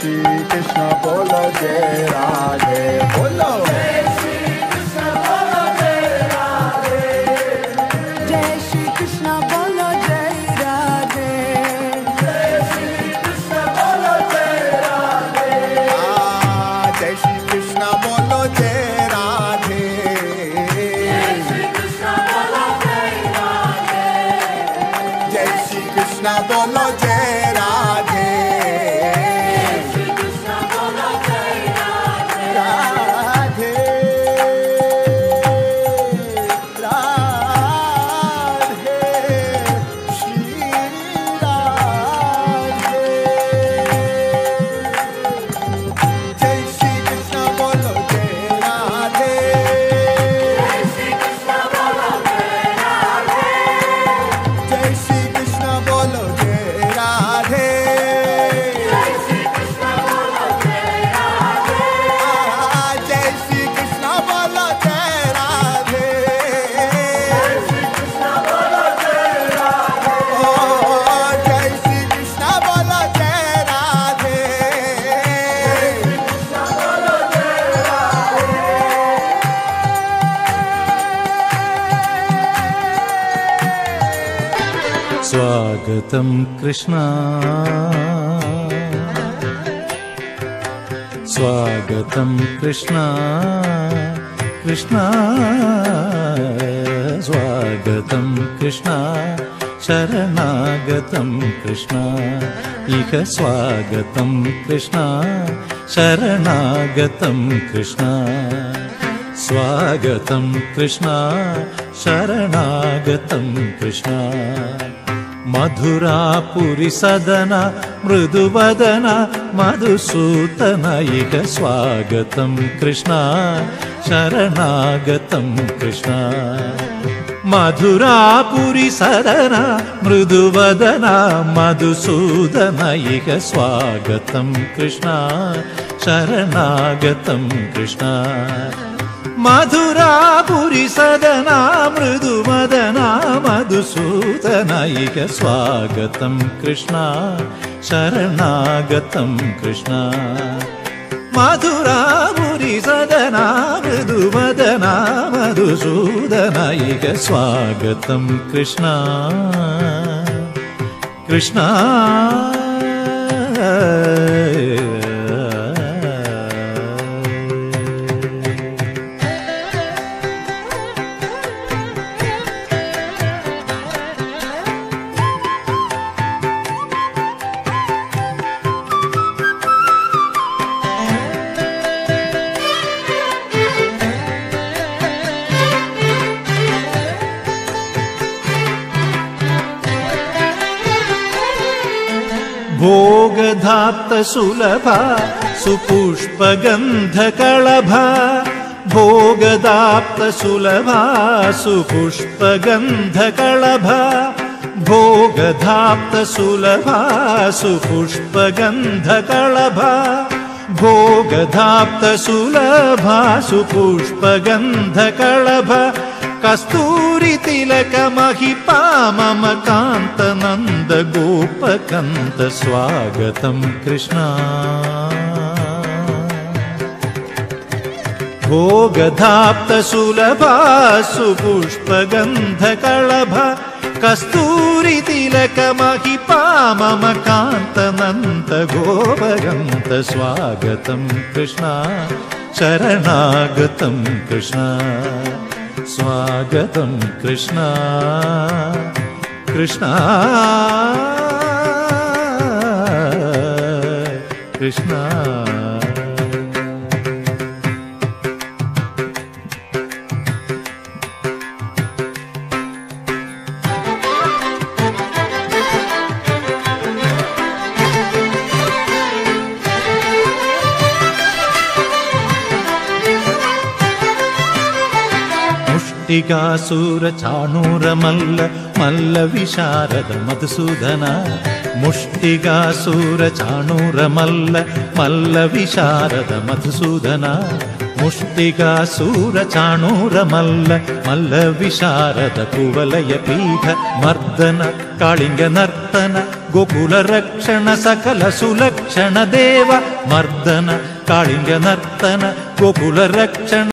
श्री कृष्ण बोलो जय राधे बोलो जय श्री कृष्ण बोलो जय राधे जय श्री कृष्ण बोलो जय राधे जय श्री कृष्ण बोलो जय राधे जय श्री कृष्ण बोलो जय राधे जय श्री कृष्ण बोलो जय राधे जय श्री कृष्ण बोलो जय राधे राधे राधे श्री राधे जय श्री कृष्ण बोलो जय राधे जय श्री कृष्ण बोलो जय राधे जय श्री कृष्ण बोलो जय राधे जय श्री कृष्ण बोलो जय राधे जय श्री कृष्ण बोलो जय राधे जय श्री कृष्ण बोलो जय राधे ओ जय श्री कृष्ण बोलो जय राधे कृष्ण बोलो जय स्वागतं कृष्ण स्वागतं कृष्ण कृष्ण स्वागतं कृष्ण शरणागतं कृष्ण इह स्वागतं कृष्ण शरणागतं कृष्ण स्वागतं कृष्ण शरणागतं कृष्ण मधुरापुरी सदन मृदुवदन मधुसूदन इह स्वागतं कृष्ण शरणागतं कृष्ण मधुरापुरी सदन मृदुवदन मधुसूदन इह स्वागतं कृष्ण शरणागतं कृष्ण मधुरापुरी सदन मृदुवदन मधुसूदन इह स्वागतं कृष्ण शरणागतं कृष्ण मधुरापुरी सदन मृदुवदन मधुसूदन इह स्वागतं कृष्ण कृष्ण भोगधाप्त सुलभ सुपुष्पगन्धकळभ भोगदाप्त सुलभ सुपुष्पगन्धकळभ भोगधाप्त सुलभ सुपुष्पगन्धकळभ भोगधाप्त सुलभ सुपुष्पगन्धकळभ कस्तूरी तिलक महिपा मम कांत नंद गोपकंत स्वागतं कृष्ण भोगधाप्त सुलभ सुपुष्पगन्धकळभ कस्तूरी तिलक महिपा मम कांत नंद गोपकंत स्वागतं कृष्ण शरणागतं कृष्ण स्वागतं कृष्ण कृष्ण कृष्ण मुष्टिकासुर चाणूर मल्ल मल्ल विशारद मधुसूदन मुष्टिकासुर चाणूर मल्ल मल्ल विशारद मधुसूदन ముష్టిగా సూర చాణూర మల్ల మల్ల విశారద కువలయ పీఠ మర్దన కాళింగ నర్తన గోకుల రక్షణ సకల సులక్షణ దేవ మర్దన కాళింగ నర్తన గోకుల రక్షణ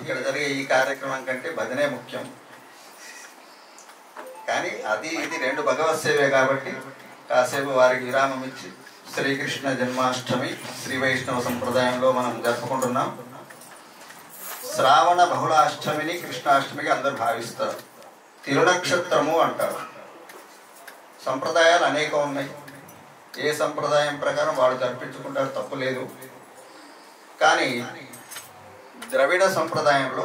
ఇక్కడ జరిగే ఈ కార్యక్రమం కంటే భజనే ముఖ్యం. కానీ అది ఇది రెండు భగవత్ సేవే కాబట్టి కాసేపు వారికి విరామం ఇచ్చి శ్రీకృష్ణ జన్మాష్టమి శ్రీ వైష్ణవ సంప్రదాయంలో మనం జరుపుకుంటున్నాం. శ్రావణ బహుళాష్టమిని కృష్ణాష్టమిగా అందరూ భావిస్తారు. తిరునక్షత్రము అంటారు. సంప్రదాయాలు అనేకం ఉన్నాయి. ఏ సంప్రదాయం ప్రకారం వాళ్ళు జరిపించుకుంటారు, తప్పు లేదు. కానీ ద్రవిడ సంప్రదాయంలో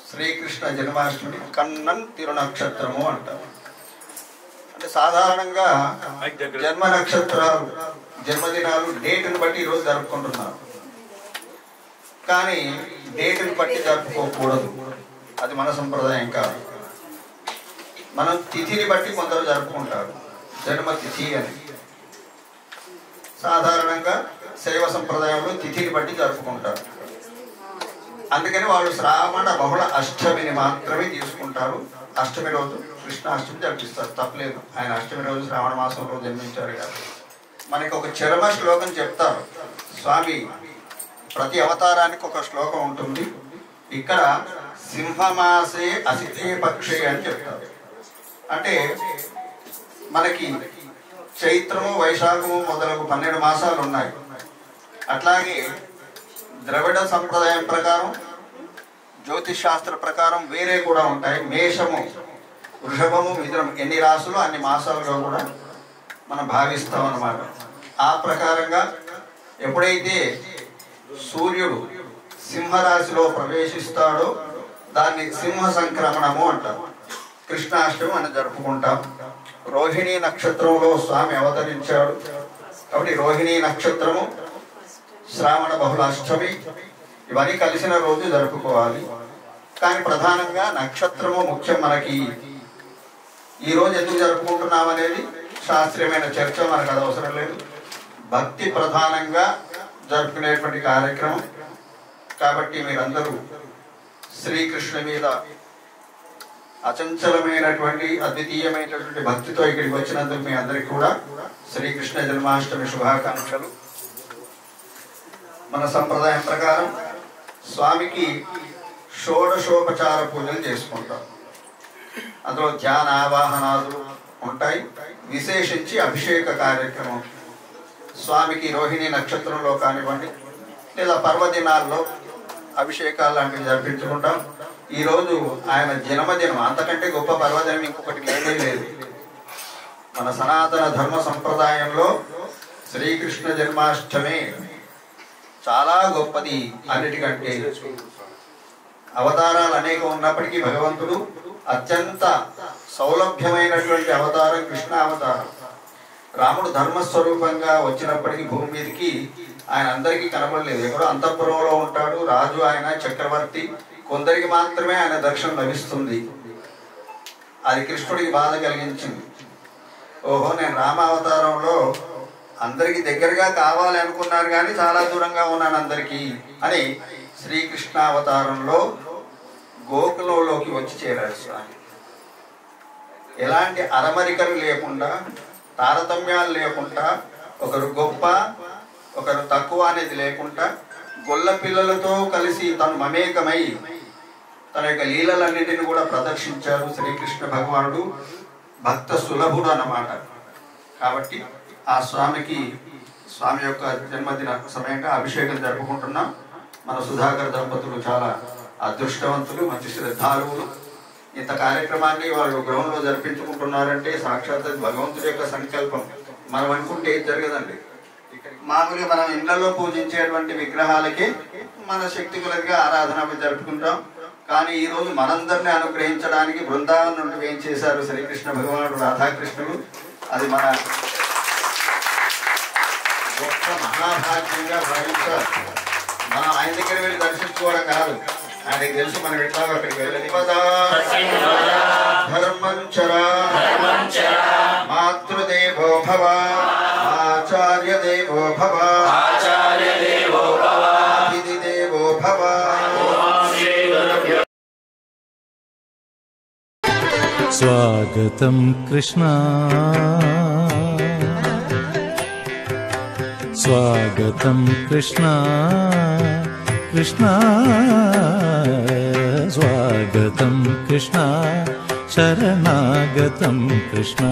శ్రీకృష్ణ జన్మాష్టమి కన్నన్ తిరునక్షత్రము అంటారు. అంటే సాధారణంగా జన్మ నక్షత్రాలు జన్మదినాలు డేట్ని బట్టి ఈరోజు జరుపుకుంటున్నారు. కానీ డేట్ని బట్టి జరుపుకోకూడదు, అది మన సంప్రదాయం కాదు. మనం తిథిని బట్టి కొందరు జరుపుకుంటారు, జన్మ తిథి అని. సాధారణంగా శైవ సంప్రదాయంలో తిథిని బట్టి జరుపుకుంటారు. అందుకని వాళ్ళు శ్రావణ బహుళ అష్టమిని మాత్రమే తీసుకుంటారు. అష్టమి రోజు కృష్ణాష్టమి జరిపిస్తారు, తప్పలేదు. ఆయన అష్టమి రోజు శ్రావణ మాసంలో జన్మించారు కదా. మనకి ఒక చరమ శ్లోకం చెప్తారు స్వామి. ప్రతి అవతారానికి ఒక శ్లోకం ఉంటుంది. ఇక్కడ సింహమాసే అసితే పక్షే అని చెప్తారు. అంటే మనకి చైత్రము వైశాఖము మొదలగు 12 మాసాలు ఉన్నాయి. అట్లాగే ద్రవిడ సంప్రదాయం ప్రకారం జ్యోతిష్ శాస్త్ర ప్రకారం వేరే కూడా ఉంటాయి. మేషము, వృషభము, మిథునం ఎన్ని రాసులు అన్ని మాసాలుగా కూడా మనం భావిస్తాం అన్నమాట. ఆ ప్రకారంగా ఎప్పుడైతే సూర్యుడు సింహరాశిలో ప్రవేశిస్తాడో దాన్ని సింహ సంక్రమణము అంటారు. కృష్ణాష్టమి మనం జరుపుకుంటాం. రోహిణీ నక్షత్రంలో స్వామి అవతరించాడు కాబట్టి రోహిణీ నక్షత్రము, శ్రావణ బహుళాష్టమి ఇవన్నీ కలిసిన రోజు జరుపుకోవాలి. కానీ ప్రధానంగా నక్షత్రము ముఖ్యం. మనకి ఈ రోజు ఎందుకు జరుపుకుంటున్నాం అనేది శాస్త్రీయమైన చర్చ, మనకు అది అవసరం లేదు. భక్తి ప్రధానంగా జరుపుకునేటువంటి కార్యక్రమం కాబట్టి మీరందరూ శ్రీకృష్ణ మీద అచంచలమైనటువంటి అద్వితీయమైనటువంటి భక్తితో ఇక్కడికి వచ్చినందుకు మీ అందరికీ కూడా శ్రీకృష్ణ జన్మాష్టమి శుభాకాంక్షలు. మన సంప్రదాయం ప్రకారం స్వామికి షోడశోపచార పూజలు చేసుకుంటాం. అందులో ధ్యాన ఆవాహనాలు ఉంటాయి. విశేషించి అభిషేక కార్యక్రమం స్వామికి రోహిణి నక్షత్రంలో కానివ్వండి లేదా పర్వదినాల్లో అభిషేకాలు లాంటివి జరిపించుకుంటాం. ఈరోజు ఆయన జన్మదినం, అంతకంటే గొప్ప పర్వదినం ఇంకొకటి లేనే లేదు. మన సనాతన ధర్మ సంప్రదాయంలో శ్రీకృష్ణ జన్మాష్టమి చాలా గొప్పది. అన్నిటికంటే అవతారాలు అనేక ఉన్నప్పటికీ భగవంతుడు అత్యంత సౌలభ్యమైనటువంటి అవతారం కృష్ణ అవతారం. రాముడు ధర్మస్వరూపంగా వచ్చినప్పటికీ భూమి మీదకి ఆయన అందరికీ కనబడలేదు. ఎక్కడో అంతఃపురంలో ఉంటాడు, రాజు ఆయన, చక్రవర్తి. కొందరికి మాత్రమే ఆయన దర్శనం లభిస్తుంది. అది కృష్ణుడికి బాధ కలిగించింది. ఓహో, నేను రామావతారంలో అందరికి దగ్గరగా కావాలి అనుకున్నాను కానీ చాలా దూరంగా ఉన్నాను అందరికీ అని శ్రీకృష్ణావతారంలో గోకులంలోకి వచ్చి చేరాడు స్వామి. ఎలాంటి అరమరికలు లేకుండా, తారతమ్యాలు లేకుండా, ఒకరు గొప్ప ఒకరు తక్కువ అనేది లేకుండా గొల్ల పిల్లలతో కలిసి తను మమేకమై తన యొక్క లీలలన్నింటినీ కూడా ప్రదర్శించారు శ్రీకృష్ణ భగవానుడు. భక్త సులభుడు అన్నమాట. కాబట్టి ఆ స్వామికి స్వామి యొక్క జన్మదిన సమయంగా అభిషేకం జరుపుకుంటున్నాం. మన సుధాకర్ దంపతులు చాలా అదృష్టవంతులు, మంచి శ్రద్ధాలువులు. ఇంత కార్యక్రమాన్ని వాళ్ళు గ్రౌండ్లో జరిపించుకుంటున్నారంటే సాక్షాత్ భగవంతుడి యొక్క సంకల్పం. మనం అనుకుంటే ఏది జరగదండి. మామూలుగా మనం ఇళ్లలో పూజించేటువంటి విగ్రహాలకి మన శక్తి కొలదిగా ఆరాధన జరుపుకుంటాం. కానీ ఈ రోజు మనందరినీ అనుగ్రహించడానికి బృందావనం నుండి ఏం చేశారు శ్రీకృష్ణ భగవానుడు, రాధాకృష్ణుడు. అది మన గొప్ప మహాభాగ్యంగా భావించారు. మనం ఆయన దగ్గర వెళ్ళి దర్శించుకోవడం కాదు, ఆయనకి తెలుసు మనం ఎట్లా అక్కడికి వెళ్ళి ధర్మంచరా మాతృదేవో భవ ఆచార్య దేవో భవ అతిథి దేవో భవ. స్వాగతం కృష్ణ, స్వాగతం కృష్ణ కృష్ణ, స్వాగతం కృష్ణ, శరణాగతం కృష్ణ,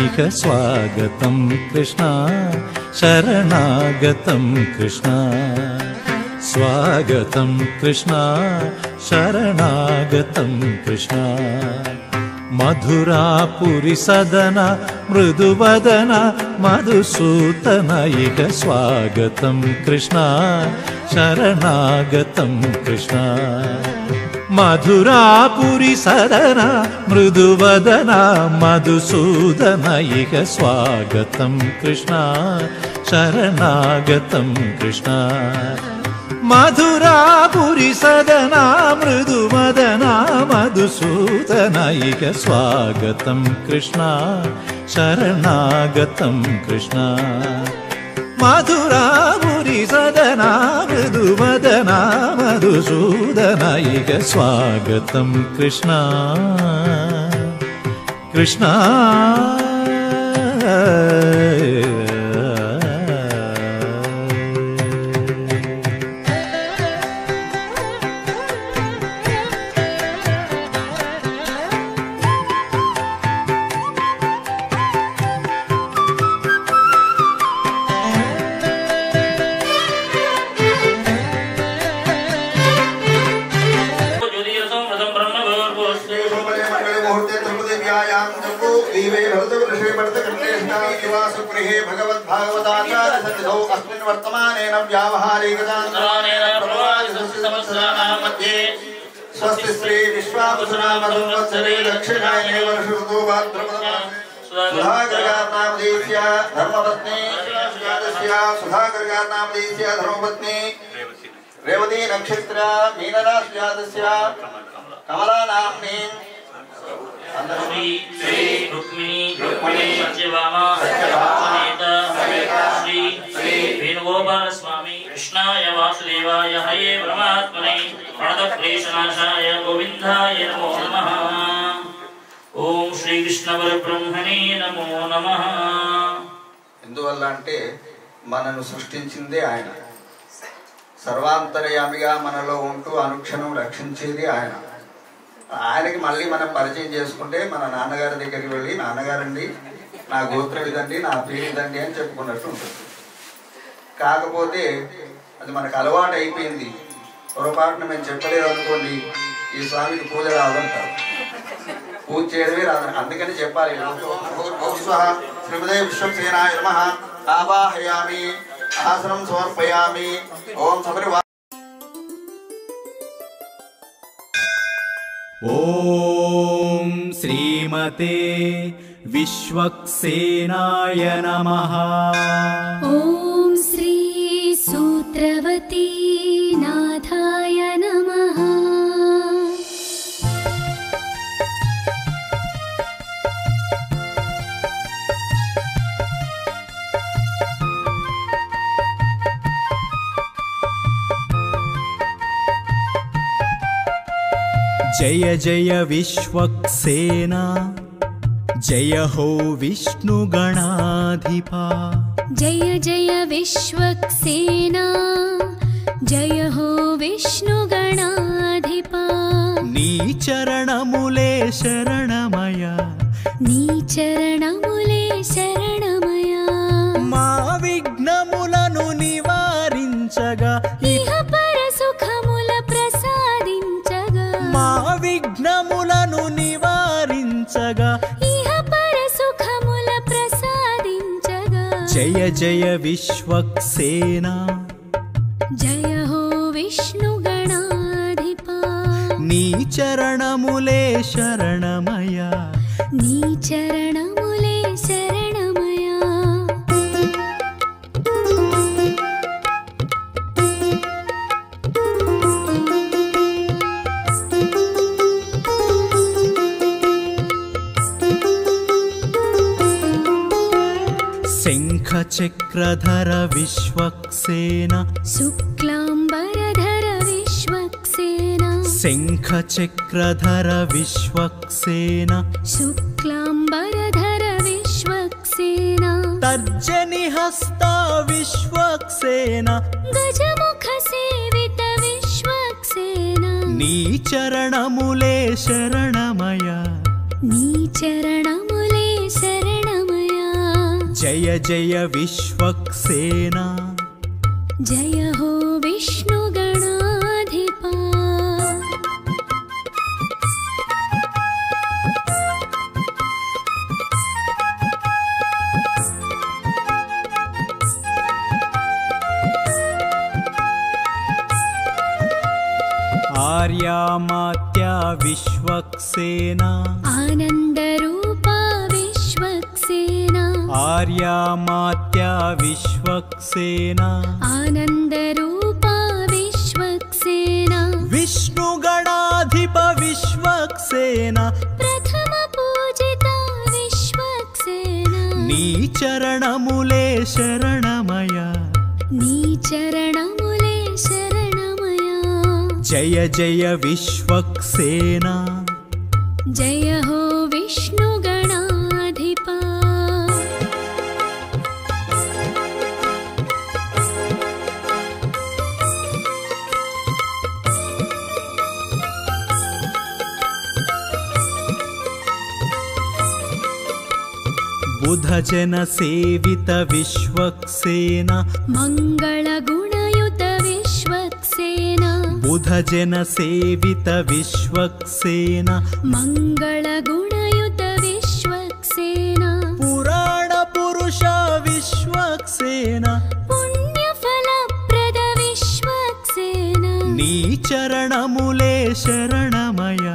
ఇక స్వాగతం కృష్ణ, శరణాగతం కృష్ణ, స్వాగతం కృష్ణ, శరణాగతం కృష్ణ. మధురాపురి సదన మృదువదన మధుసూదన, ఇక స్వాగతం కృష్ణ, శరణాగతం కృష్ణ. మధురాపురి సదన మృదువదన మధుసూదన, ఇక స్వాగతం కృష్ణ, శరణాగతం కృష్ణ. మధురాపురి సదన మృదువదన మధుసూదన, ఇక స్వాగతం కృష్ణ, శరణాగతం కృష్ణ. మధురాపురి సదన మృదువదన మధుసూదన, ఇక స్వాగతం కృష్ణ కృష్ణ. गृहे भगवद्भागवताचार्य सन्निधौ अस्मिन् वर्तमानेन व्यावहारिकतान्तरानेन प्रवादिसंवत्सराणां मध्ये स्वस्ति श्री विश्वावसुनाम संवत्सरे दक्षिणायने वर्षऋतु भाद्रपदमासे सुधाकरनामधेयस्य धर्मपत्नी सुधाकरनामधेयस्य धर्मपत्नी रेवती नक्षत्र मीनराशिजातस्य कमला नाम्नी श्री श्री रुक्मिणी सत्यभामा समेत श्री श्री वेणुगोपाल स्वामी कृष्णाय वासुदेवाय हरे परमात्मने प्रणतक्लेशनाशाय गोविन्दाय नमो नमः। ओम श्री कृष्ण परब्रह्मणे नमो नमः। ఎందువల్ల అంటే మనను సృష్టించిందే ఆయన, సర్వాంతర్యామిగా మనలో ఉంటూ అనుక్షణం రక్షించేది ఆయన. ఆయనకి మళ్ళీ మనం పరిచయం చేసుకుంటే మన నాన్నగారి దగ్గరికి వెళ్ళి నాన్నగారండి నా గోత్రం ఇదండి నా పేరు ఇదండి అని చెప్పుకున్నట్టు ఉంటుంది. కాకపోతే అది మనకు అలవాటు అయిపోయింది. పొరపాటున మేము చెప్పలేదు అనుకోండి ఈ స్వామికి పూజ రాదంటారు, పూజ చేయడమే రాదు. అందుకని చెప్పాలి. శ్రీమదే విశ్వసేనాయ నమః ఆవాహయామి ఆసనం సమర్పయామి. ఓం శబరి ఓం శ్రీమతే విశ్వక్సేనాయ నమః. ఓం శ్రీ సూత్రవతీ నాథాయ నమః. జయ జయ విశ్వక్సేనా జయ హో విష్ణుగణాధిపా. జయ జయ విశ్వక్సేనా జయ హో విష్ణుగణాధిపా. నీ చరణములే శరణమయ, నీ చరణములే శరణమయ. మా విఘ్నములను నివారించగా, ఇహ పర సుఖముల ప్రసాదించగా, మా విఘ్నములను నివారించగా, ఇహ పర సుఖముల ప్రసాదించగా. జయ జయ విశ్వక్సేనా జయ హో విష్ణుగణాధిపా. నీ చరణములే శరణమయ, నీ చరణములే శరణమయ. శంఖ చక్రధర విశ్వక్సేన, శుక్లాంబరధర విశ్వక్సేన, శంఖ చక్రధర విశ్వక్సేన, శుక్లాంబరధర విశ్వక్సేన. తర్జని హస్త విశ్వక్సేన, గజముఖ సేవిత విశ్వక్సేన. నీ చరణములే శరణమయ, నీ చరణములే శరణమయ. జయ జయ విశ్వక్సేన జయ హో విష్ణుగణాధిపా. ఆర్యామాత్యా విశ్వక్సేన, ఆనందరూపా విశ్వక్సేన. ఆర్యామాత్యా విశ్వక్సేన, ఆనందరూపా విశ్వక్సేన. విష్ణుగణాధిప విశ్వక్సేన, ప్రథమ పూజిత విశ్వక్సేన. నీ చరణములే శరణమయ, నీ చరణములే శరణమయ. జయ జయ విశ్వక్సేన జయ హో విష్ణుగణాధిపా. బుధజన సేవిత విశ్వక్సేన, మంగళగుణయుత విశ్వక్సేన. బుధజన సేవిత విశ్వక్సేన, మంగళగుణయుత విశ్వక్సేన. పురాణ పురుష విశ్వక్సేన పుణ్యఫలప్రద విశ్వక్సేన నీ చరణములే శరణమయ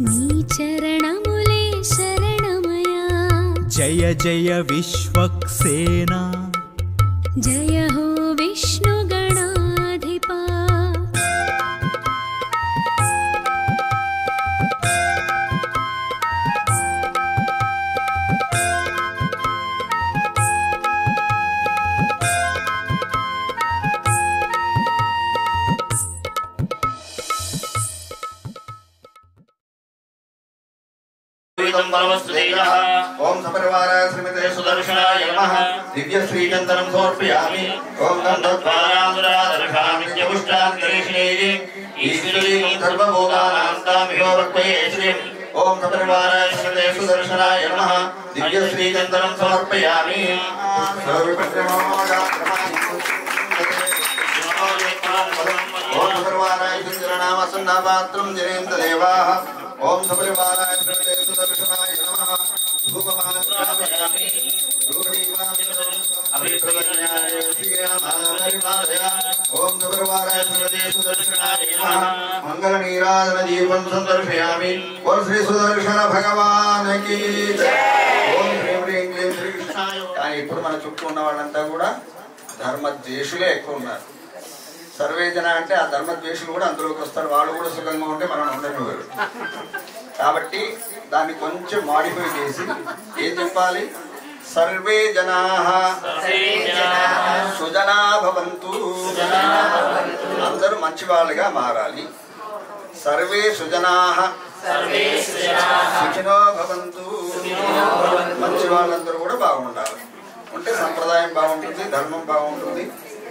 నీ చరణములే శరణమయ జయ జయ విశ్వక్సేన జయ హో విష్ణుగణాధిపా ओम सपरिवाराय श्रीमते सुदर्शनाय नमः दिव्य श्री चंदनम समर्पयामि ओम गंधद्वारांतरादर्शामि यमुष्टांतरेषणे ईश्वरी सर्वभूतानां तामिहो वक्वये श्रीं ओम सपरिवाराय श्रीमते सुदर्शनाय नमः दिव्य श्री चंदनम समर्पयामि ओम सपरिवाराय चंद्रनाम सन्नापात्रं जनेन्द्र देवाः ओम सपरिवाराय श्रीमते सुदर्शनाय नमः धूपमानयामि ओम सपरिवाराय श्रीमते सुदर्शनाय नमः मंगल नीराजन दीपं संदर्शयामि और श्री सुदर्शन भगवान की जय ओम ह्रीं ह्रीं क्लीं श्री कृष्णाय కానీ ఇప్పుడు మన చుట్టూ ఉన్న వాళ్ళంతా కూడా ధర్మద్వేషులే ఎక్కువ ఉన్నారు సర్వే జన అంటే ఆ ధర్మద్వేషులు కూడా అందులోకి వస్తారు వాళ్ళు కూడా సుఖంగా ఉంటే మనం ఉండనివ్వరు కాబట్టి దాన్ని కొంచెం మాడిఫై చేసి ఏం చెప్పాలి సర్వే జనాః సుజనా భవంతు అందరూ మంచి వాళ్ళుగా మారాలి సర్వే సుజనాః సుఖినో భవంతు మంచి వాళ్ళందరూ కూడా బాగుండాలి ఉంటే సంప్రదాయం బాగుంటుంది ధర్మం బాగుంటుంది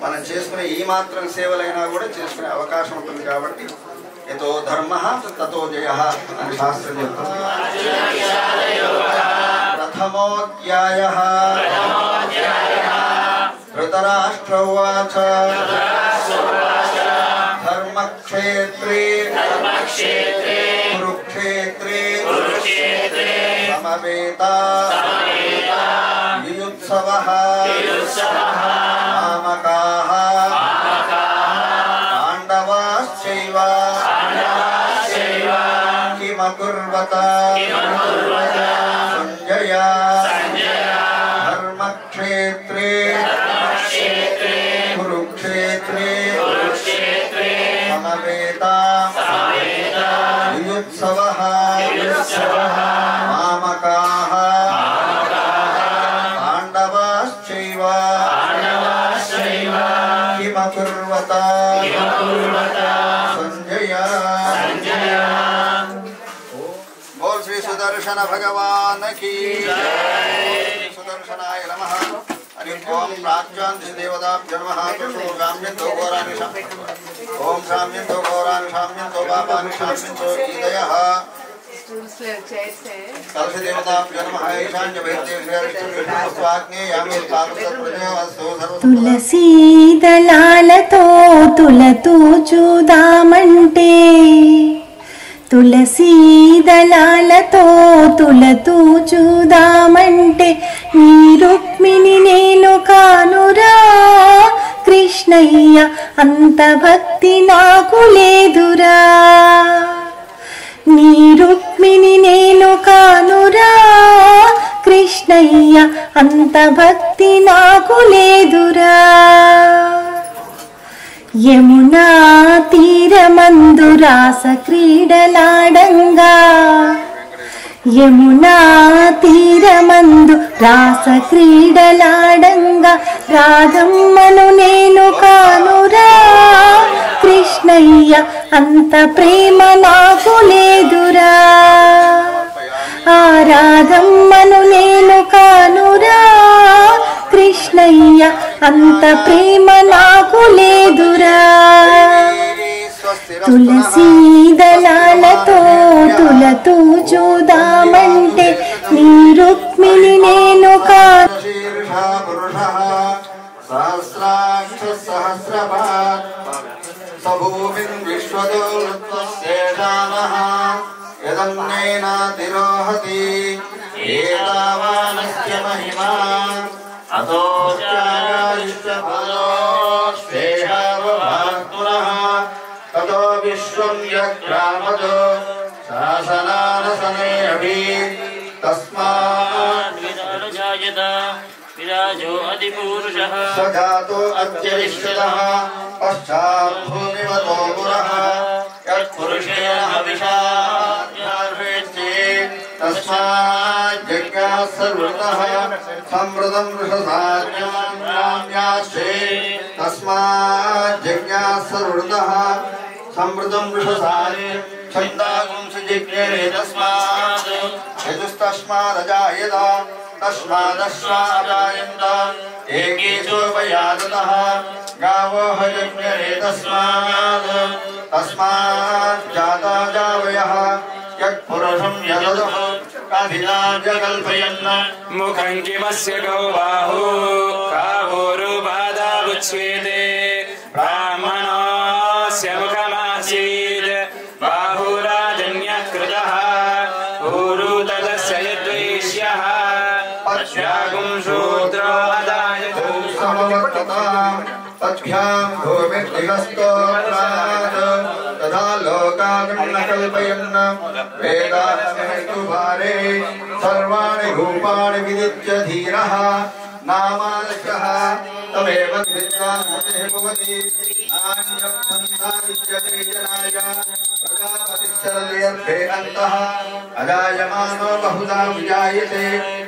మనం చేసుకునే ఈ మాత్రం సేవలైనా కూడా చేసుకునే అవకాశం ఉంటుంది కాబట్టి యతో ధర్మః తతో జయః అని శాస్త్రం చెప్తుంది ప్రథమోధ్యాయః ధృతరాష్ట్ర ఉవాచ ధర్మక్షేత్రే కురుక్షేత్రే సమవేతా యుయుత్సవః మామకాః పాండవాశ్చైవ కిమకుర్వత సంజయ ధర్మక్షేత్రే కురుక్షేత్రే సమవేతా యుయుత్సవః మామకాః పాండవాశ్చైవ కిమకుర్వత సంజయ बोल श्री सुदर्शन भगवान की सुदर्शनाय नमः हरि ओम प्राच्यां देवताभ्यो नमः तुषो गाम्यं तो घोरानि ओम साम्यं तो घोरानि साम्यं तो पापानि साम्यं तो ईदयः कलश देवताभ्यो नमः ईशान्य वैद्येभ्यो स्वाग्नेयामि पापसत्प्रजोऽस्तु తులసీ దళాలతో తులతూ చూదామంటే తులసీ దళాలతో తులతూ చూదామంటే నీ రుక్మిణి నేను కానురా కృష్ణయ్య అంత భక్తి నాకు లేదురా నీ రుక్మిణి నేను కానురా కృష్ణయ్య అంత భక్తి నాకు లేదురా యమునా తీరమందు రాస క్రీడలాడంగా యమునా తీరమందు రాస క్రీడలాడంగా రాధమ్మను నేను కానురా కృష్ణయ్య అంత ప్రేమ నాకు లేదురా ఆ రాధమ్మను నేను కానురా కృష్ణయ్య అంత ప్రేమ నాకు లేదురా తులసీ దళాలతో తులతూ చూదామంటే నీ రుక్మిణి నేను కాను సభూమిన్ విశ్వదోత్వశేషానః యదన్నేనాతిరోహతి ఏతావానస్య మహిమా అతో జాయా ततो विश्वं यग्रामतो शासनानसने अभि तस्मात् विदानुजायत विराजो अधिपूरुषः स जातो अत्यरिष्यतः पश्चात् भूमिवतो पुरः यत्पुरुषेण हविषा तस्मात् यज्ञाः सर्वतः समृतं वृषसाज्ञाम्यास्ते तस्मात् यज्ञाः सर्वतः समृतं वृषसारे छन्दागुंसजिज्ञेरे तस्मात् यजुस्तस्मादजायत तस्मादश्वाजायन्त एकेशोपयाततः गावो हयज्ञेरे तस्मात् जाता जावयः यत्पुरुषं यददः कल्पयन् मुखं किमस्य गौ बाहु कावोरुपादावुच्येते ब्राह्मणस्य मुखमासीत् बाहुराजन्यः कृतः ऊरु तदस्य यद्वैश्यः पश्यागुं शूद्रोदायतु समवर्तताम् तद्भ्यां भूमिर्दिगस्तो तथा लोकान् कल्पयन् वेदान्तु भारे सर्वाणि रूपाणि विदित्य धीरः नामालयः तमेव भवति नान्यपन्थाविद्यते जनाय प्रजापतिश्चरते अन्तः अजायमानो बहुधा विजायते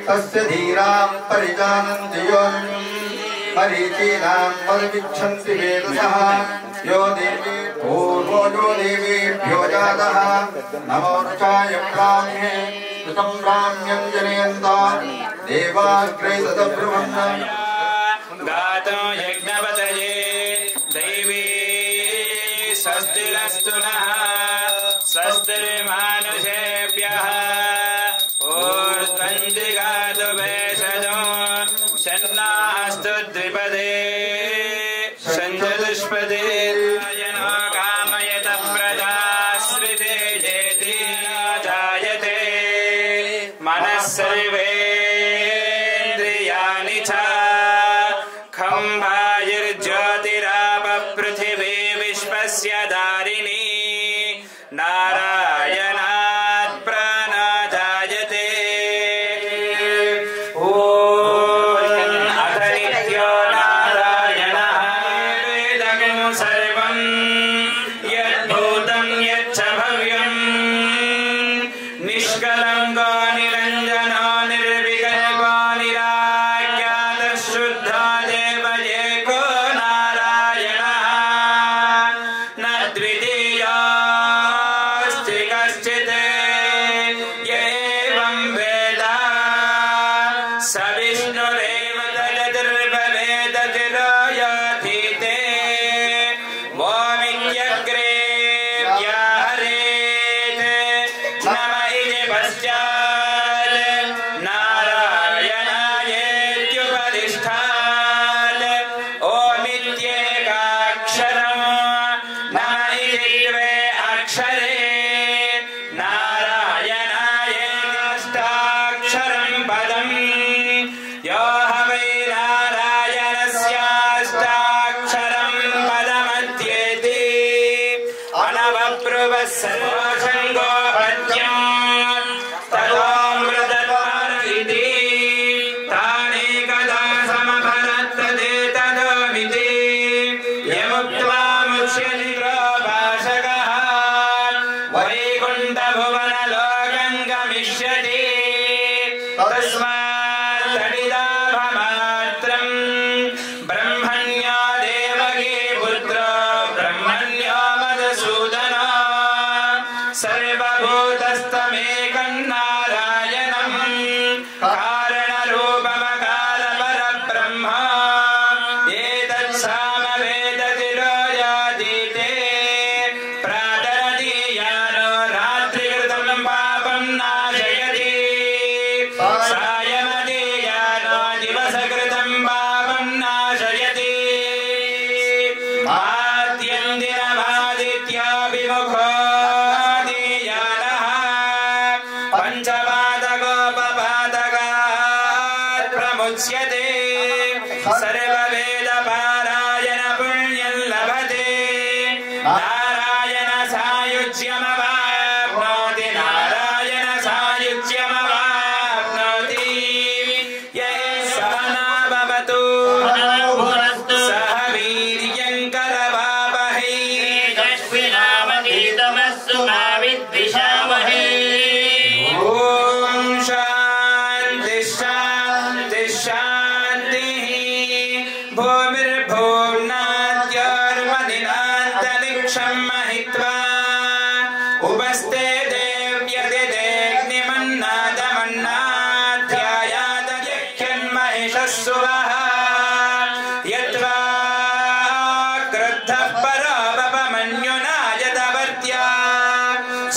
तस्य धीरां परिजानन्ति योनिम् मरीचीनां परिविच्छन्ति वेदसः यो देवी पूर्वो यो देवीभ्यो जातः नमोर्चाय ब्राह्म्ये कृतं ब्राह्म्यं जनयन्ता देवाग्रे तदब्रुवन् गातो यज्ञपतये दैवी स्वस्तिरस्तु नः स्वस्तिर्मानुषेभ्यः ऊर्ध्वन्दिगातु भेषजो शन्नास्तु द्विपदे सञ्चतुष्पदे यनो कामयत प्रजाश्रिते जेति जायते मनः सर्वेन्द्रियाणि च खम्भायुर्ज्योतिरापपृथिवी विश्वस्य दारिणी नारायणात् प्राणाजायते सर्वं यद्भूतं यच्च भव्यं निष्कलङ्को निरञ्जनो निर्विकल्पो निराज्ञातः शुद्धो देव एको नारायणः न द्वितीयोऽस्ति कश्चित् य एवं वेद स विष्णुरेव तदतिर्भवेद चिरो याधीते सर्ववेद నారాయణ సాయుజ్యమవాప్నోతి నారాయణ సాయుజ్యమవాప్నోతి యే సహనా భవతు సహ వీర్యం కరవావహై తస్వినామగీతమస్సు మా విద్విషావహై. ఓం శాంతి శాంతి శాంతి. భూమిర్భూమ్నాద్యోర్మదినాంతరిక్షం మహిత్వా ఉపస్థే దేవ్యదిదేగ్నిమన్నాదమన్నాధ్యాయాదయఖ్యన్మహిషస్సువః యత్వా క్రుద్ధః పరోపమన్యునాయతవర్త్యా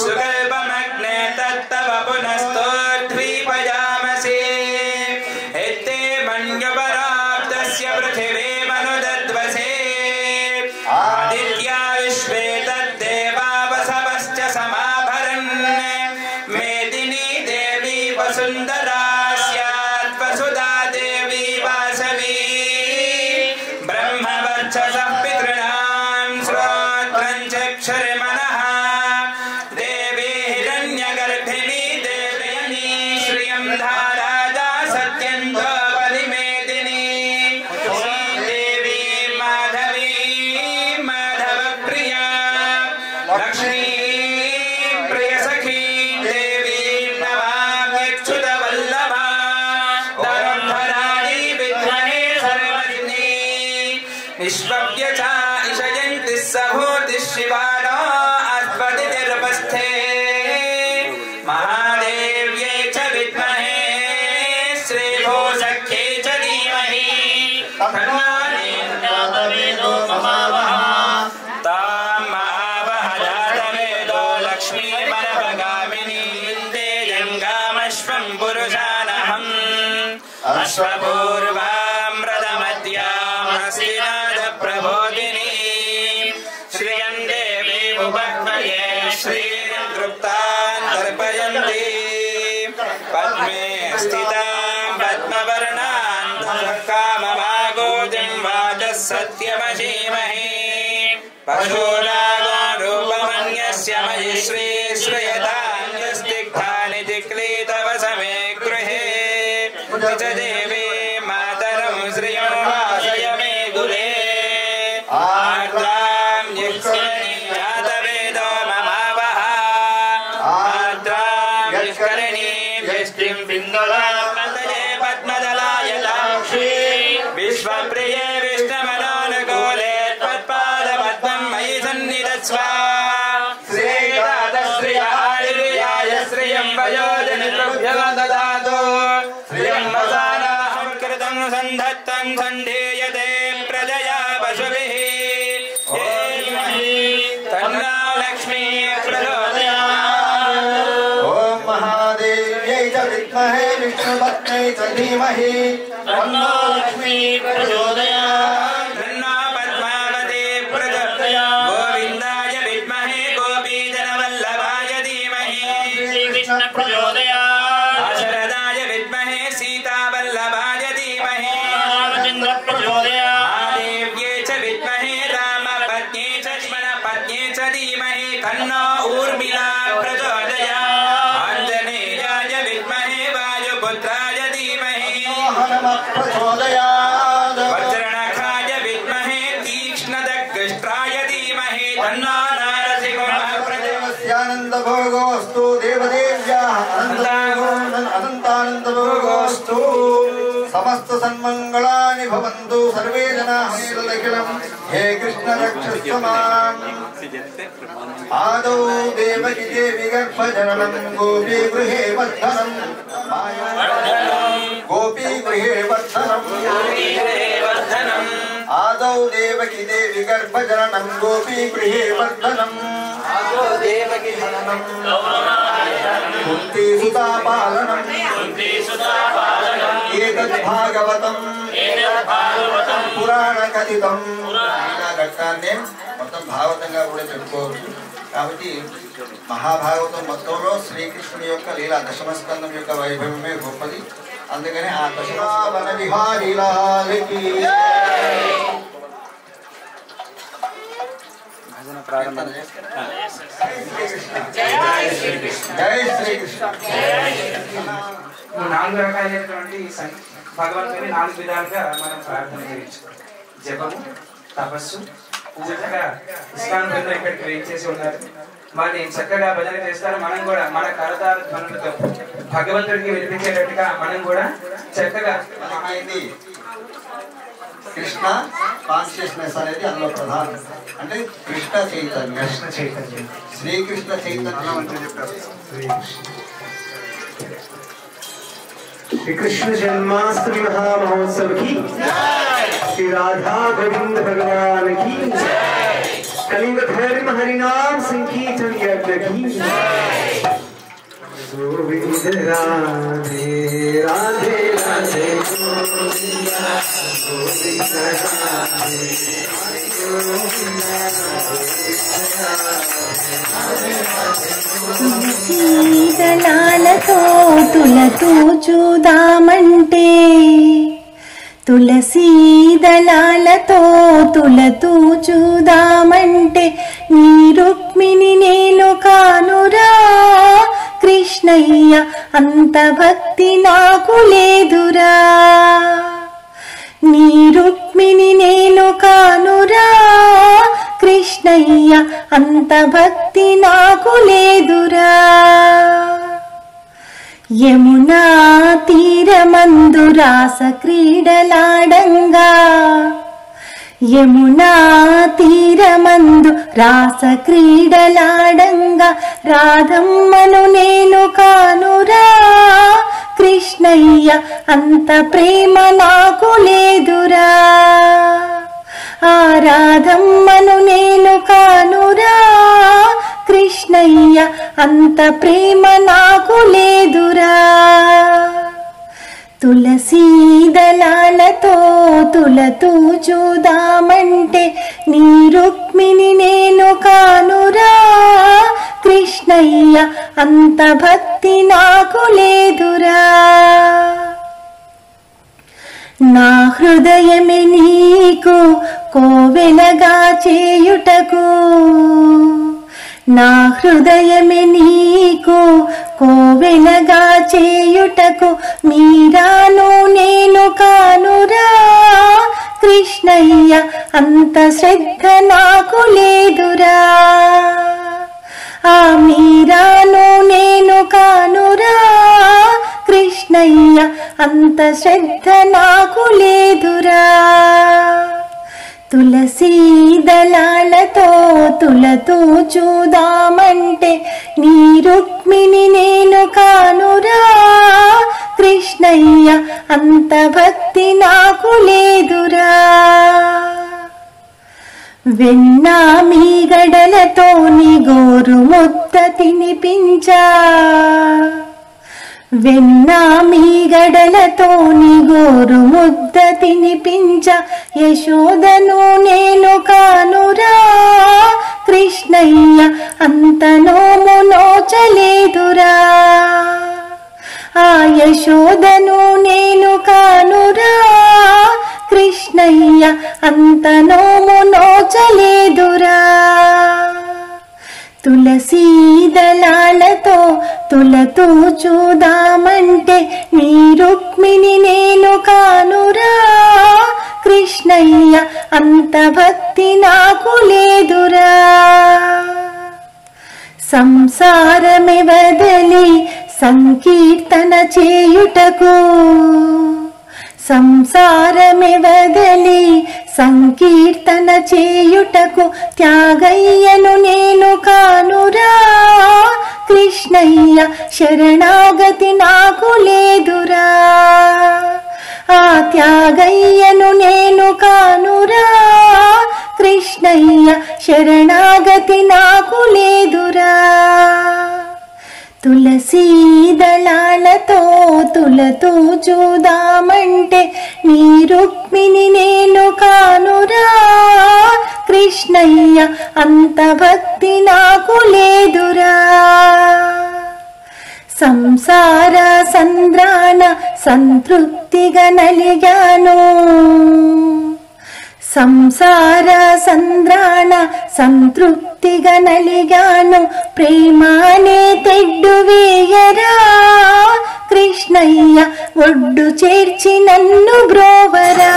సుగల్భమగ్నే తత్తవ పునస్తోద్వీపయామసి ఎత్తే మన్యుపరాప్తస్య పృథివీమనుదద్వసే ఆదిత్యా విశ్వే తద్దేవావసవశ్చ సమాభరన్ మేదినీ దేవీ వసుంధరా స్యాత్ వసుధా దేవీ వాసవీ బ్రహ్మవర్చసః పితॄణాం శ్రోత్రం చక్షుర్మనః దేవీ హిరణ్యగర్భిణీ దేవయనీ శ్రియం ధారాదా సత్యంతో బలిమేదినీ శ్రీదేవీ మాధవీ మాధవప్రియా లక్ష్మీ ప్రియసఖీ దేవీ నమామ్యచ్యుతవల్లభా ధనుర్ధరాణి విద్మహే సర్వజ్ఞీ నిష్పవ్యచా ఇషయంతి సభూతి శివానో అస్పతిర్వస్థే మహాదేవ్యై చ విద్మహే శ్రీభూసఖ్యై చ ధీమహి తన్నావేదో మమావహ తాం మహావహ జాతవేదో లక్ష్మీమనపగామినీ విందేయంగామశ్వం పురుషానహం అశ్వపూర్వాం రథమద్యామస్తినాథ ప్రబోధినీ శ్రియం దేవీ ఉపక్వయే శ్రీతృప్తాన్ తర్పయంతి పద్మే స్థితాం పద్మవర్ణాన్ కామమాగోదిం వాచः సత్యమశీమహి పశూనాగో రూపమన్యస్య మయి శ్రీశ్రయతాన్యస్తిగ్ధాని జిక్లీతవసమే గృహే నిజ దేవీ మాతరం శ్రియం వాసయ మే గురే ఆర్ద్రాం యక్షిణీ జాతవేదో మమావహ ఆర్ద్రాం యష్కరిణీ యష్టిం పింగళాం పతయే పద్మదలాయతాక్షీ విశ్వప్రియే విష్ణుమనోనుకూలే త్వత్పాదపద్మం మయి సన్నిధత్స్వ శ్రీరాధశ్రియాయ శ్రియం వయోజని తుభ్యో దదాతు శ్రియం వసానాహం కృతం సంధత్తం సంధీయతే ప్రజయా పశుభిః తన్నా లక్ష్మీ ప్రచోదయాత్. ఓం మహాదేవ్యై చ విద్మహే విష్ణుపత్న్యై చ ధీమహి తన్నో లక్ష్మీ ప్రచోదయాత్. తన్నో పద్మావతి ప్రచోదయాత్. గోవిందాయ విద్మహే గోపీజనవల్లభాయ ధీమహి శ్రీకృష్ణ ప్రచోదయాత్. శరదాయ విద్మహే సీతావల్లభాయ ధీమహి రామచంద్ర ప్రచోదయాత్. ఆదేవ్యై చ విద్మహే రామపత్న్యై చ లక్ష్మణపత్న్యై చ ధీమహి తన్నో ఊర్మిళా ప్రచోదయాత్. ఆంజనేయాయ విద్మహే వాయుపుత్రాయ ధీమహి హనుమత్ ప్రచోదయాత్. వజ్రనఖాయ విద్మహే తీక్ష్ణదగ్ష్ట్రాయ ధీమహి తన్నో నారసింహః ప్రచోదయాత్. ఆనందభోగోస్తు దేవదేవ్యాః అనంతానందభోగోస్తు. సమస్త సన్మంగళాని భవంతు సర్వే జనాః నిఖిలం. హే కృష్ణ రక్షస్వ మాం. ఆదౌ దేవకి దేవి గర్భజననం గోపీ గృహే వర్ధనం గోపీ గృహే వర్ధనం. ఆదౌ దేవకి దేవి గర్భజననం గోపీ గృహే వర్ధనం. కుంతీ సుతా పాలనం ఏతద్ భాగవతం పురాణ కథితం. ఘట్టాన్ని మొత్తం భాగవతంగా కూడా చెప్పుకోవచ్చు. కాబట్టి మహాభాగవతం మొత్తంలో శ్రీకృష్ణుని యొక్క లీల దశమస్కందం యొక్క వైభవమే గొప్పది. అందుకని ఆ దశమస్కంద విహారీ లాలకి. ప్రారంభం. జై శ్రీకృష్ణ. 4 రకాలైనటువంటి భగవంతుని 4 విధాలుగా మనం ప్రార్థన చేయొచ్చు. జపము, తపస్సు, చక్కగా ఇస్కాన్ బృందం ఇక్కడికి వెయిట్ చేసి ఉన్నారు. వాళ్ళు చక్కగా భజన చేస్తారు. మనం కూడా మన కరతార ధ్వనులతో భగవంతుడికి వినిపించేటట్టుగా మనం కూడా చక్కగా ఇది కృష్ణ కాన్షియస్నెస్ అనేది అందులో ప్రధానం. అంటే కృష్ణ చైతన్యం, శ్రీకృష్ణ చైతన్యం అంటే చెప్పారు. श्री कृष्ण जन्माष्टमी महामहोत्सव की, श्री राधा गोविंद भगवान की, कलिंग धर्म हरिनाम संकीर्तन यज्ञ की, गोविंद राधे राधे राधे गोविंद తులసీదళాలతో తులతూ చూదామంటే, తులసీదళాలతో తులతూ చూదామంటే, నీ రుక్మిణి నేను కానురా కృష్ణయ్య, అంత భక్తి నాకు లేదురా. నీ రుక్మిణి నేను కానురా కృష్ణయ్య, అంత భక్తి నాకు లేదురా. యమునా తీరమందు రాస క్రీడలాడంగా, యమునా తీరమందు రాస క్రీడలాడంగా, రాధమ్మను నేను కానురా కృష్ణయ్య, అంత ప్రేమ నాకు లేదురా. ఆ రాధమ్మను నేను కానురా కృష్ణయ్య, అంత ప్రేమ నాకు లేదురా. తులసీదళాలతో తులతూ చూదామంటే, నీ రుక్మిణి నేను కానురా కృష్ణయ్య, అంత భక్తి నాకు లేదురా. నా హృదయమే నీకు కోవెలగా చేయుటకు, నా హృదయమే నీకు కోవెలగా చేయుటకు, మీరాను నేను కానురా కృష్ణయ్య, అంత శ్రద్ధ నాకు లేదురా. ఆ మీరాను నేను కానురా కృష్ణయ్య, అంత శ్రద్ధ నాకు లేదురా. తులసీదళాలతో తులతూ చూదామంటే, నీ రుక్మిణి నేను కానురా కృష్ణయ్య, అంత భక్తి నాకు లేదురా. వెన్నా మీగడలతో నీ గోరు ముద్ద తినిపించా, వెన్నా మీగడలతో నీ గోరు ముద్ద తినిపించ, యశోదను నేను కానురా కృష్ణయ్య, అంత నోము నోచలేదురా. ఆ యశోదను నేను కానురా కృష్ణయ్య, అంత నోము నోచలేదురా. తులసీదళాలతో తులతూ చూదామంటే, నీ రుక్మిణి నేను కానురా కృష్ణయ్య, అంత భక్తి నాకు లేదురా. సంసారమే వదలి సంకీర్తన చేయుటకు, సంసారమే వదలి సంకీర్తన చేయుటకు, త్యాగయ్యను నేను కానురా కృష్ణయ్య, శరణాగతి నాకు లేదురా. ఆ త్యాగయ్యను నేను కానురా కృష్ణయ్య, శరణాగతి నాకు లేదురా. తులసీదళాలతో తులతూ చూదామంటే, నీ రుక్మిణి నేను కానురా కృష్ణయ్య, అంత భక్తి నాకు లేదురా. సంసార సంద్రాన సంతృప్తిగా నలిగాను, ಸಂಸಾರ ಸಂದ್ರಾಣ ಸಂತೃಪ್ತಿಗ ನಲಿಗಾನು ಪ್ರೇಮಾನೇ ತೆಡ್ಡುವೇಯರಾ కృష్ణయ్య ఒడ్డు చేర్చి నన్ను బ్రోవరా.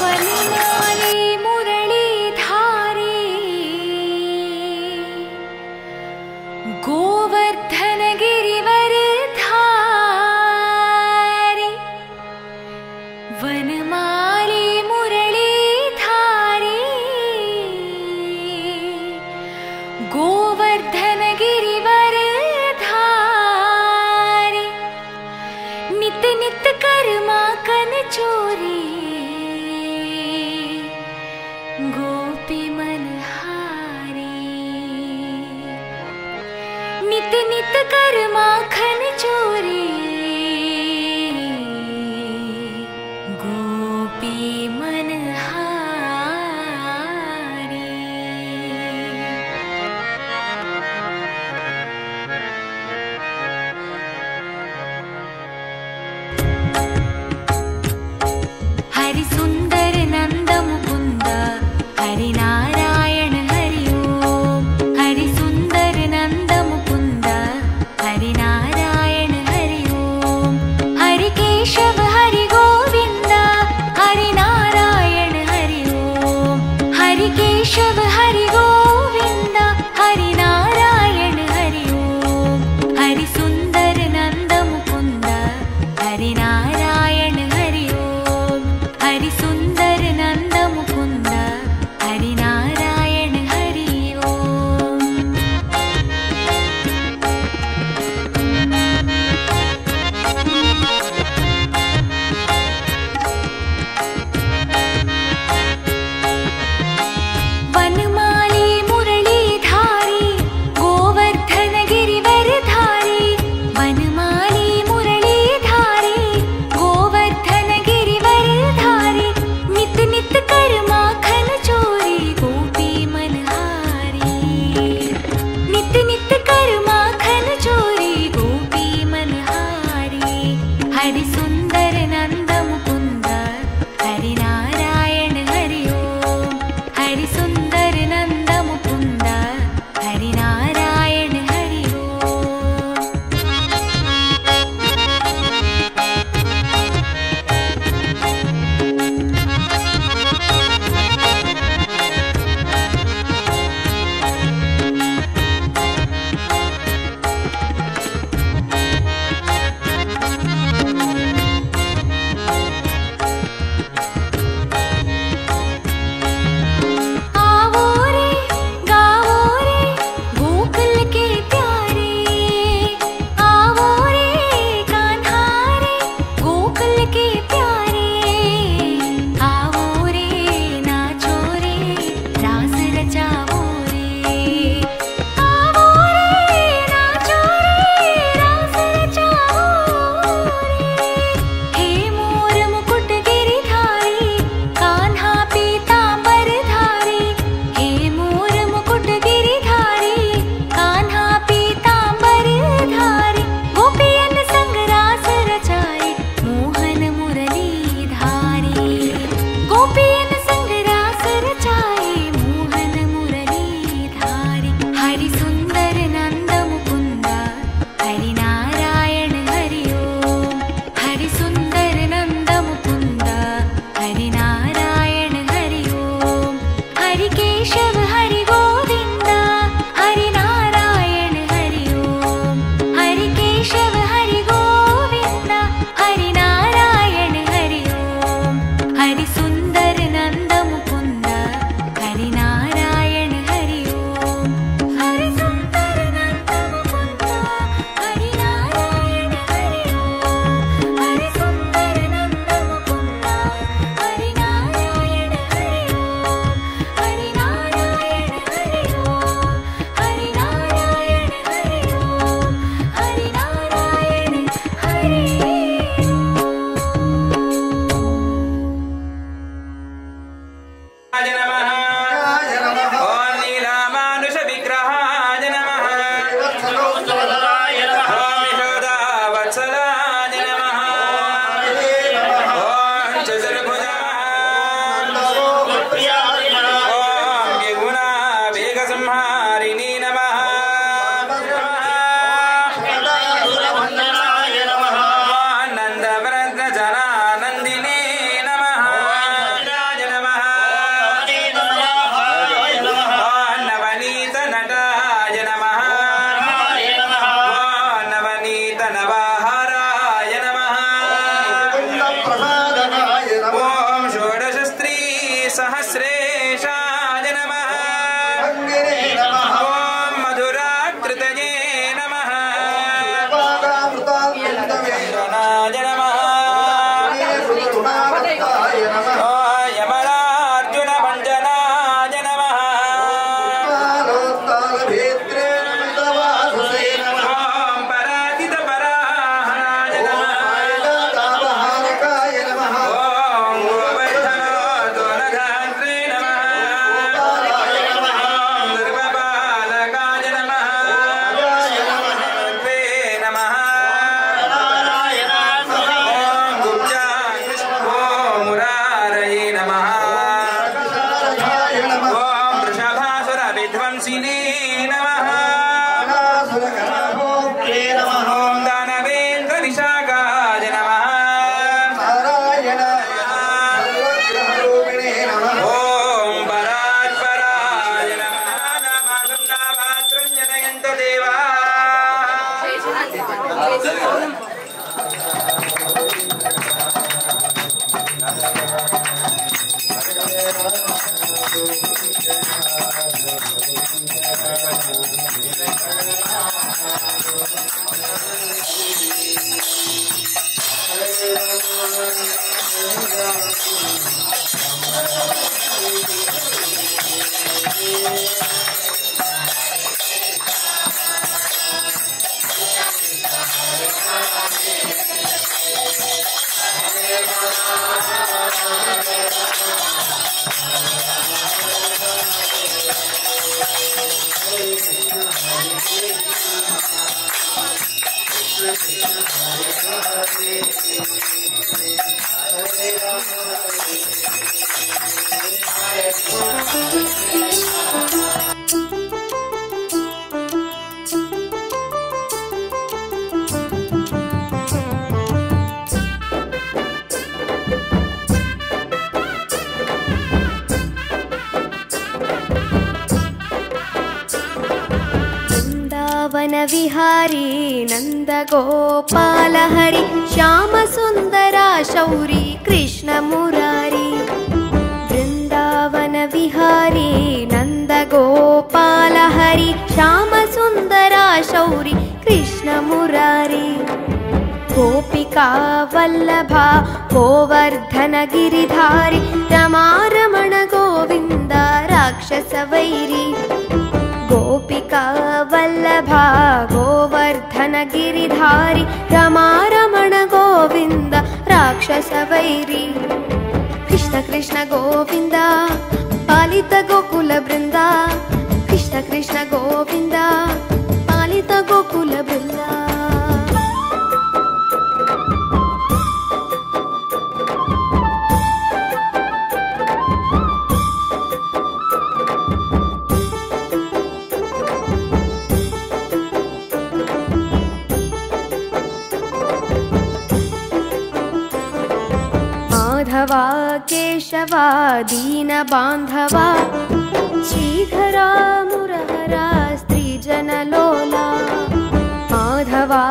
వనమాలి మురళీధారి గోవర్ధన గిరివరధారి వనమాలి మురళీధారి గోవర్ధన గిరివరధారి నిత నిత కర్మా కన చోరీ गोपी मनहारी नित नित कर माखन चोरी गोपी मनहारी. हरि सुंदर नंद मुकुंद हरि नारायण हरि ओम. हरि सुंदर नंद मुकुंद हरि नारायण हरि ओम. हरि केशव हरि गोविंद हरि नारायण हरि ओम. हरि केशव हरि गोविंद हरि नारायण हरि ओम. हरि सुंदर नंद मुकुंद हरि नारायण हरि ओम. हरि सुंदर नंद मुकुंद हरि नारायण हरि ओम. वनमाली मुरलीधारी गोवर्धन गिरिवरधारी वनमाली मुरलीधारी गोवर्धन गिरिवरधारी नित नित कर माखन चोरी गोपी मनहारी. नित नित कर माखन चोरी गोपी मनहारी. हरि सुंदर नंद मुकुंद हरि नारायण हरि ओम. हरि सुंदर नंद मुकुंद हरि नारायण हरि ओम. प्रसादकाय नमः ओम षोडश स्त्री सहस्रेशाय नमः भंगिरे नमः ओम मधुराकृतये नमः वागामृताय नमः गुणावताय नमः यमलार्जुन भञ्जनाय नमः कालोत्तालभेत्रे नमितवासुसे नमः ओम पराजित पराहराय नमः दावहारकाय नमः ओम गोवर्धनोदोनधात्रे नमः ओम गर्भपालकाय नमः वे नमः ओम गुप्ता ओम मुरारये नमः ओम वृषभासुर विध्वंसिने नमः ओम दानवेन्द्र विशाखाय नमः ओम परात्पराय नमः नामासन्नाभात्रं जनयन्त देवा वृंदावन विहारी नंद गोपाल हरि श्याम सुंदरा शौरी कृष्ण मुरारी वृंदावन विहारी नंद गोपाल हरि श्याम सुंदरा शौरी कृष्ण मुरारी गोपिका वल्लभा गोवर्धन गिरिधारी रमारमण गोविंद राक्षस वैरी गोपिका वल्लभा गोवर्धन गिरिधारी रमारमण गोविंद राक्षस वैरी कृष्ण कृष्ण गोविंद पालित गोकुल बृंद कृष्ण कृष्ण गोविंद पालित गोकुल बृंद माधवा केशवा दीन बांधवा श्रीधरा मुरहरा स्त्रीजन लोला माधवा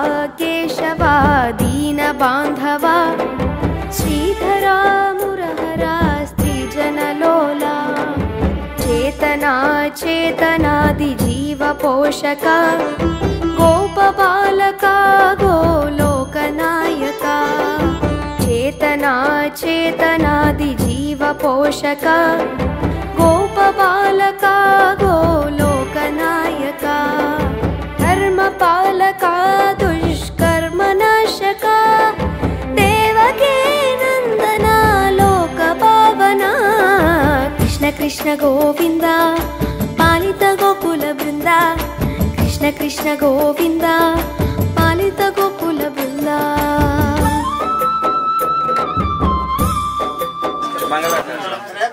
केशवा दीन बांधवा श्रीधरा मुरहरा स्त्रीजन लोला चेतना चेतनादि जीव पोषका गोप बालका गोलोकनायका चेतना चेतनादि जीव पोषका गोप बालका गोलोकनायका धर्म पालका दुष्कर्म नाशका देवकी नंदना लोक पावना कृष्ण कृष्ण गोविंद पालित गोकुल बृंद कृष्ण कृष्ण गोविंद पालित गोकुल बृंद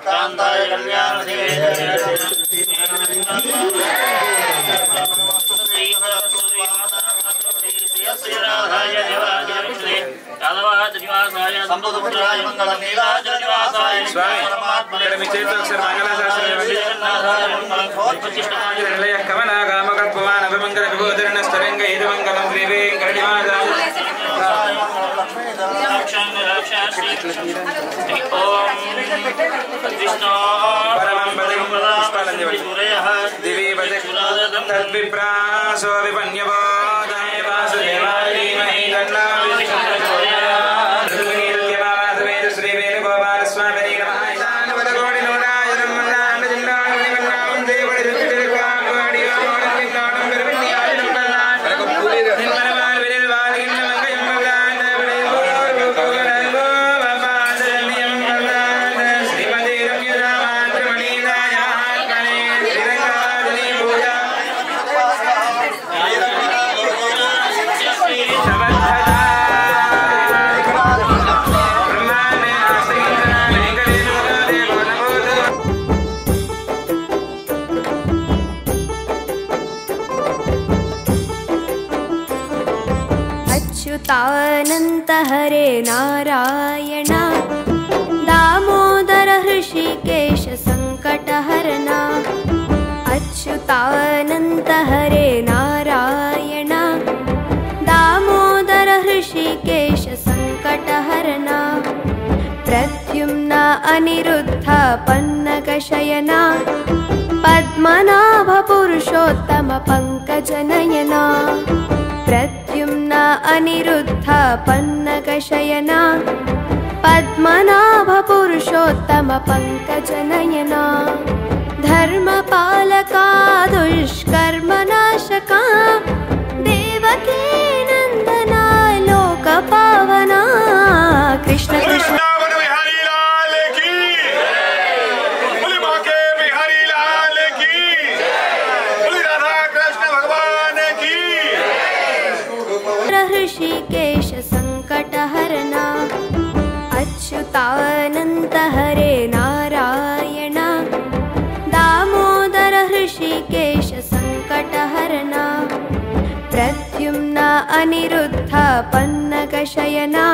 कांताय कल्याण श्री राधाय देवाय विष्णुवे यादवाय निवासाय संबुद्धपुत्राय मंगल नीलाचल निवासाय परमात्मने మీ చేతితో ఒకసారి మంగళాశాసనం ఇవ్వండి. కమలా కామకల్పవాన్ అభిమంగళ విభూధరణ స్తరంగ ఇది మంగళం శ్రీ వెంకటనివాసాయ तद्विप्रासो विपन्यवो देवासुदेवाय धीमहि तन्नो विष्णुः श्रीवेणुगोपालस्वामिने नमः इदानुपदकोटिनूरायनं मन्नां जिन्नां देवळे अच्युतानन्त हरे नारायण दामोदर हृषिकेश सङ्कटहरणा अच्युतानन्त हरे नारायण दामोदर हृषिकेश सङ्कटहरणा प्रद्युम्न अनिरुद्ध पन्नगशयना पद्मनाभ पुरुषोत्तम पङ्कजनयना प्रद्युम्न अनिरुद्ध पन्नगशयना पद्मनाभ पुरुषोत्तम पङ्कजनयना धर्मपालका दुष्कर्मनाशका देवकी नन्दना लोकपावना कृष्ण कृष्ण ऋषिकेश सङ्कटहरणा अच्युतानन्त हरे नारायण दामोदर हृषिकेश सङ्कटहरणा प्रद्युम्न अनिरुद्ध पन्नगशयना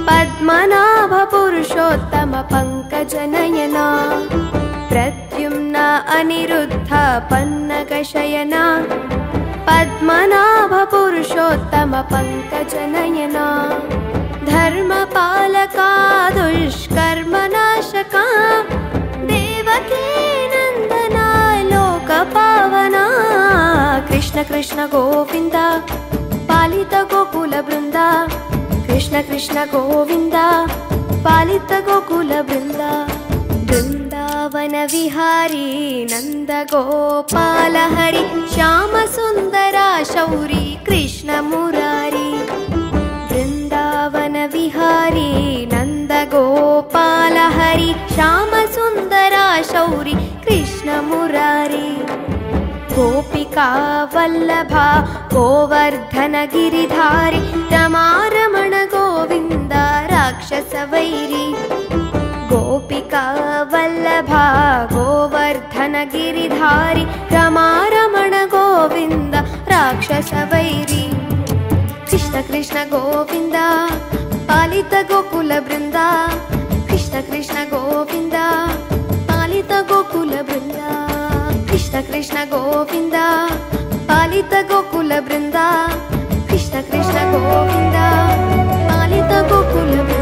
पद्मनाभ पुरुषोत्तम पङ्कजनयना प्रद्युम्न अनिरुद्ध पन्नगशयना पद्मनाभ पुरुषोत्तम पङ्कजनयना धर्मपालका दुष्कर्मनाशका देवकी नन्दना लोकपावना कृष्ण कृष्ण गोविन्द पालित गोकुल वृन्द कृष्ण कृष्ण गोविन्द पालित गोकुल वृन्द वृन्दावन विहारी नन्द गोपाल हरि श्याम सुन्दरा शौरी कृष्ण मुरारी वृन्दावन विहारी नन्द गोपाल हरि श्याम सुन्दरा शौरी कृष्ण मुरारी गोपिका वल्लभा गोवर्धन गिरिधारी रमारमण गोविन्द राक्षस वैरी गोपिका वल्लभा गोवर्धन गिरिधारी रमारमण गोविन्द राक्षस वैरी कृष्ण कृष्ण गोविन्द पालित गोकुल वृन्द कृष्ण कृष्ण गोविन्द पालित गोकुल वृन्द कृष्ण कृष्ण गोविन्द पालित गोकुल वृन्द कृष्ण कृष्ण गोविन्द पालित गोकुल वृन्द